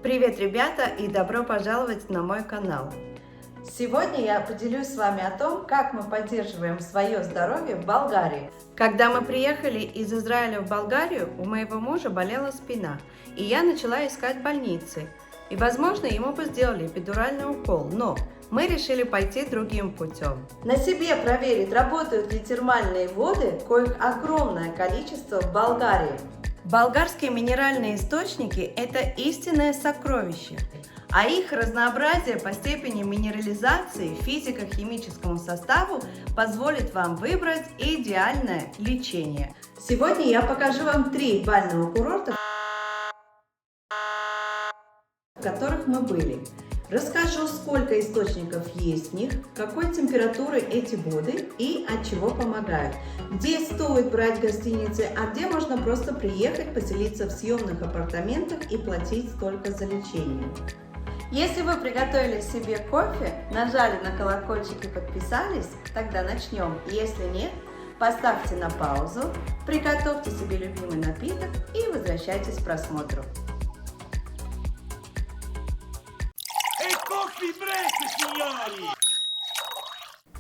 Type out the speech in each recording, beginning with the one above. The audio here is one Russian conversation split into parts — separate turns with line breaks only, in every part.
Привет, ребята, и добро пожаловать на мой канал. Сегодня я поделюсь с вами о том, как мы поддерживаем свое здоровье в Болгарии. Когда мы приехали из Израиля в Болгарию, у моего мужа болела спина, и я начала искать больницы. И, возможно, ему бы сделали эпидуральный укол, но мы решили пойти другим путем. На себе проверить, работают ли термальные воды, коих огромное количество в Болгарии. Болгарские минеральные источники – это истинное сокровище, а их разнообразие по степени минерализации, физико-химическому составу позволит вам выбрать идеальное лечение. Сегодня я покажу вам 3 бальных курорта, в которых мы были. Расскажу, сколько источников есть в них, какой температуры эти воды и от чего помогают, где стоит брать гостиницы, а где можно просто приехать, поселиться в съемных апартаментах и платить только за лечение. Если вы приготовили себе кофе, нажали на колокольчик и подписались, тогда начнем. Если нет, поставьте на паузу, приготовьте себе любимый напиток и возвращайтесь к просмотру.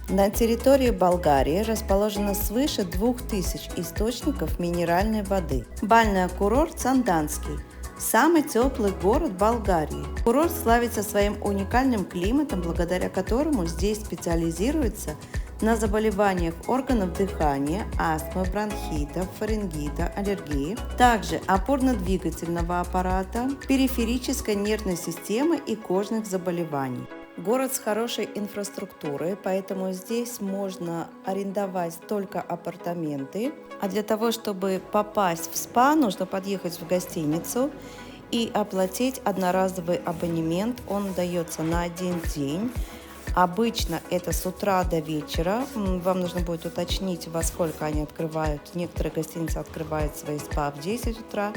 На территории Болгарии расположено свыше 2000 источников минеральной воды. Бальный курорт Санданский – самый теплый город Болгарии. Курорт славится своим уникальным климатом, благодаря которому здесь специализируется на заболеваниях органов дыхания, астмы, бронхита, фарингита, аллергии, также опорно-двигательного аппарата, периферической нервной системы и кожных заболеваний. Город с хорошей инфраструктурой, поэтому здесь можно арендовать только апартаменты. А для того, чтобы попасть в спа, нужно подъехать в гостиницу и оплатить одноразовый абонемент. Он дается на 1 день. Обычно это с утра до вечера. Вам нужно будет уточнить, во сколько они открывают. Некоторые гостиницы открывают свои спа в 10 утра,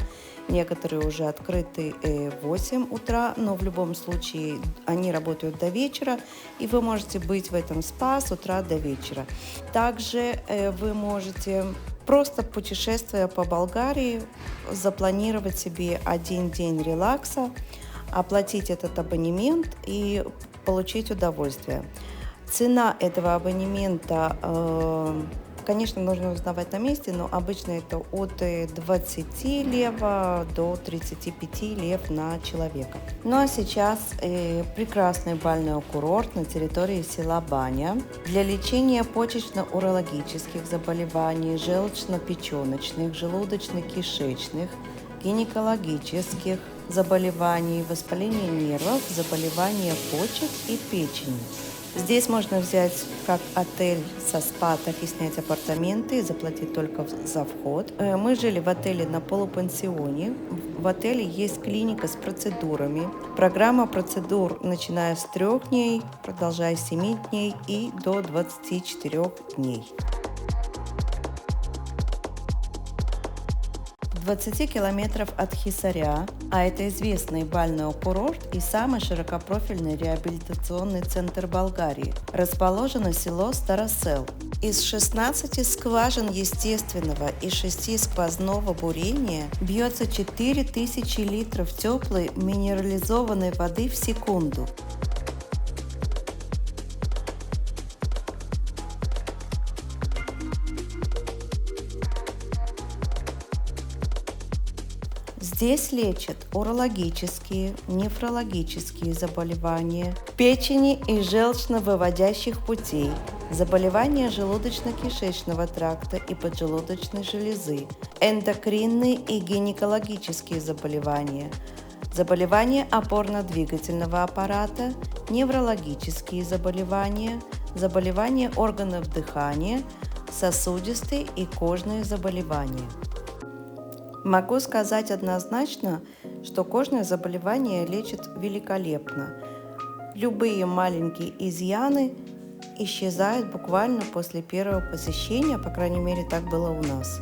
некоторые уже открыты в 8 утра, но в любом случае они работают до вечера, и вы можете быть в этом спа с утра до вечера. Также вы можете, просто путешествуя по Болгарии, запланировать себе 1 день релакса, оплатить этот абонемент и получить удовольствие. Цена этого абонемента, конечно, нужно узнавать на месте, но обычно это от 20 лев до 35 лев на человека. Ну а сейчас прекрасный бальный курорт на территории села Баня для лечения почечно-урологических заболеваний, желчно-печеночных, желудочно-кишечных, гинекологических заболеваний, воспаления нервов, заболевания почек и печени. Здесь можно взять как отель со спа, так и снять апартаменты и заплатить только за вход. Мы жили в отеле на полупансионе. В отеле есть клиника с процедурами. Программа процедур, начиная с 3 дней, продолжая 7 дней и до 24 дней. В 20 километров от Хисаря, а это известный бальный курорт и самый широкопрофильный реабилитационный центр Болгарии, расположено село Старосел. Из 16 скважин естественного и 6 сквозного бурения бьется 4000 литров теплой минерализованной воды в секунду. Здесь лечат урологические, нефрологические заболевания, печени и желчно-выводящих путей, заболевания желудочно-кишечного тракта и поджелудочной железы, эндокринные и гинекологические заболевания, заболевания опорно-двигательного аппарата, неврологические заболевания, заболевания органов дыхания, сосудистые и кожные заболевания. Могу сказать однозначно, что кожные заболевания лечат великолепно. Любые маленькие изъяны исчезают буквально после первого посещения, по крайней мере, так было у нас.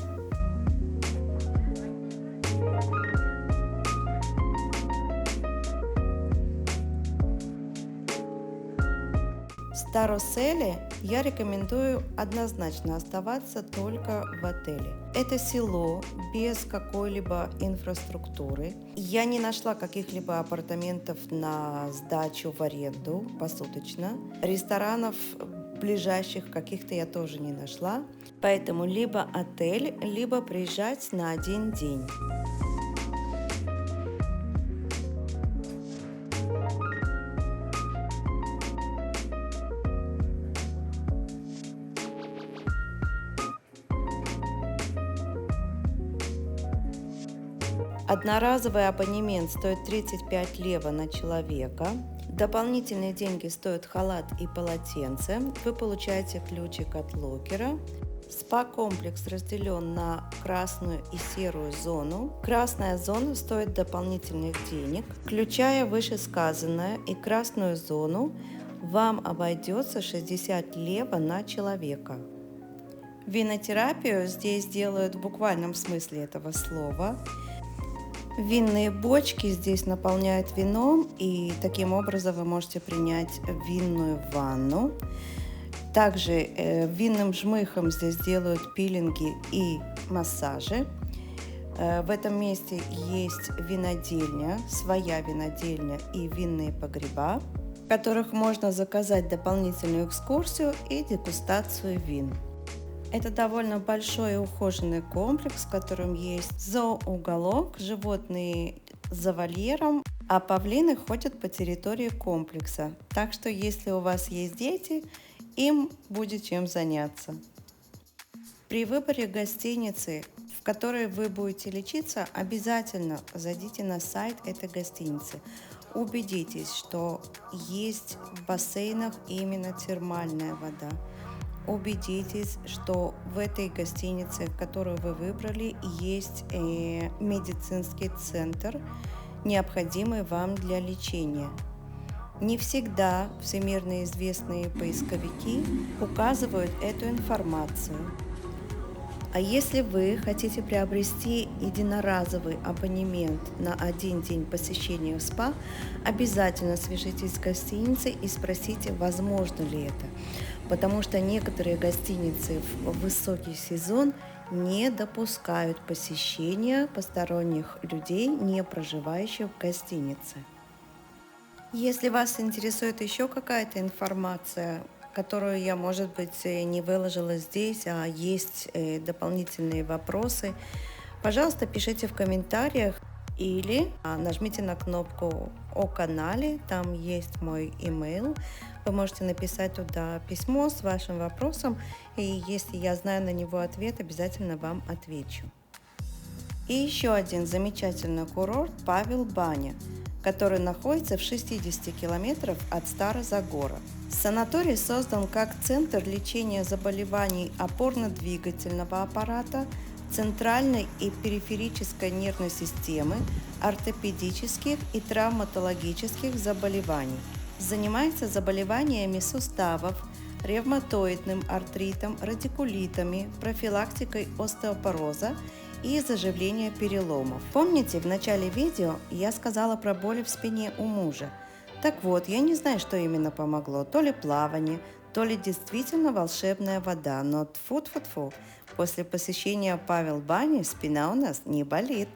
Староселе я рекомендую однозначно оставаться только в отеле. Это село без какой-либо инфраструктуры. Я не нашла каких-либо апартаментов на сдачу в аренду посуточно. Ресторанов ближайших каких-то я тоже не нашла. Поэтому либо отель, либо приезжать на один день. Одноразовый абонемент стоит 35 лева на человека. Дополнительные деньги стоят халат и полотенце. Вы получаете ключик от локера. Спа-комплекс разделен на красную и серую зону. Красная зона стоит дополнительных денег. Включая вышесказанное и красную зону, вам обойдется 60 лева на человека. Винотерапию здесь делают в буквальном смысле этого слова. Винные бочки здесь наполняют вином, и таким образом вы можете принять винную ванну. Также винным жмыхом здесь делают пилинги и массажи. В этом месте есть винодельня, своя винодельня и винные погреба, в которых можно заказать дополнительную экскурсию и дегустацию вин. Это довольно большой и ухоженный комплекс, в котором есть зооуголок, животные за вольером, а павлины ходят по территории комплекса. Так что если у вас есть дети, им будет чем заняться. При выборе гостиницы, в которой вы будете лечиться, обязательно зайдите на сайт этой гостиницы. Убедитесь, что есть в бассейнах именно термальная вода. Убедитесь, что в этой гостинице, которую вы выбрали, есть медицинский центр, необходимый вам для лечения. Не всегда всемирно известные поисковики указывают эту информацию. А если вы хотите приобрести единоразовый абонемент на один день посещения в спа, обязательно свяжитесь с гостиницей и спросите, возможно ли это. Потому что некоторые гостиницы в высокий сезон не допускают посещения посторонних людей, не проживающих в гостинице. Если вас интересует еще какая-то информация, которую я, может быть, не выложила здесь, а есть дополнительные вопросы, пожалуйста, пишите в комментариях или нажмите на кнопку о канале, там есть мой email. Вы можете написать туда письмо с вашим вопросом, и если я знаю на него ответ, обязательно вам отвечу. И еще один замечательный курорт Павел Баня, который находится в 60 километрах от Стара-Загора. Санаторий создан как центр лечения заболеваний опорно-двигательного аппарата, центральной и периферической нервной системы, ортопедических и травматологических заболеваний. Занимается заболеваниями суставов, ревматоидным артритом, радикулитами, профилактикой остеопороза и заживления переломов. Помните, в начале видео я сказала про боли в спине у мужа? Так вот, я не знаю, что именно помогло, то ли плавание, то ли действительно волшебная вода, но тфу-тфу-тфу, после посещения Павел Бани спина у нас не болит.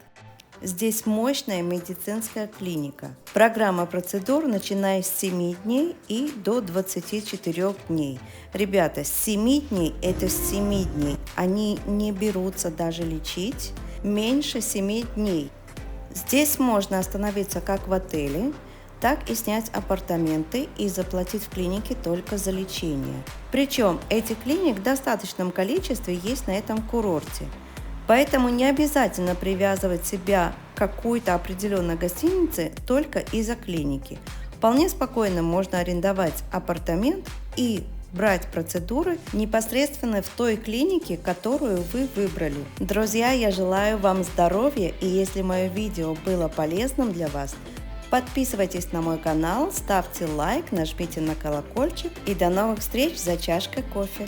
Здесь мощная медицинская клиника. Программа процедур начиная с 7 дней и до 24 дней. Ребята, с 7 дней это с 7 дней. Они не берутся даже лечить меньше 7 дней. Здесь можно остановиться как в отеле, так и снять апартаменты и заплатить в клинике только за лечение. Причем этих клиник в достаточном количестве есть на этом курорте. Поэтому не обязательно привязывать себя к какой-то определенной гостинице только из-за клиники. Вполне спокойно можно арендовать апартамент и брать процедуры непосредственно в той клинике, которую вы выбрали. Друзья, я желаю вам здоровья, и если мое видео было полезным для вас, подписывайтесь на мой канал, ставьте лайк, нажмите на колокольчик, и до новых встреч за чашкой кофе.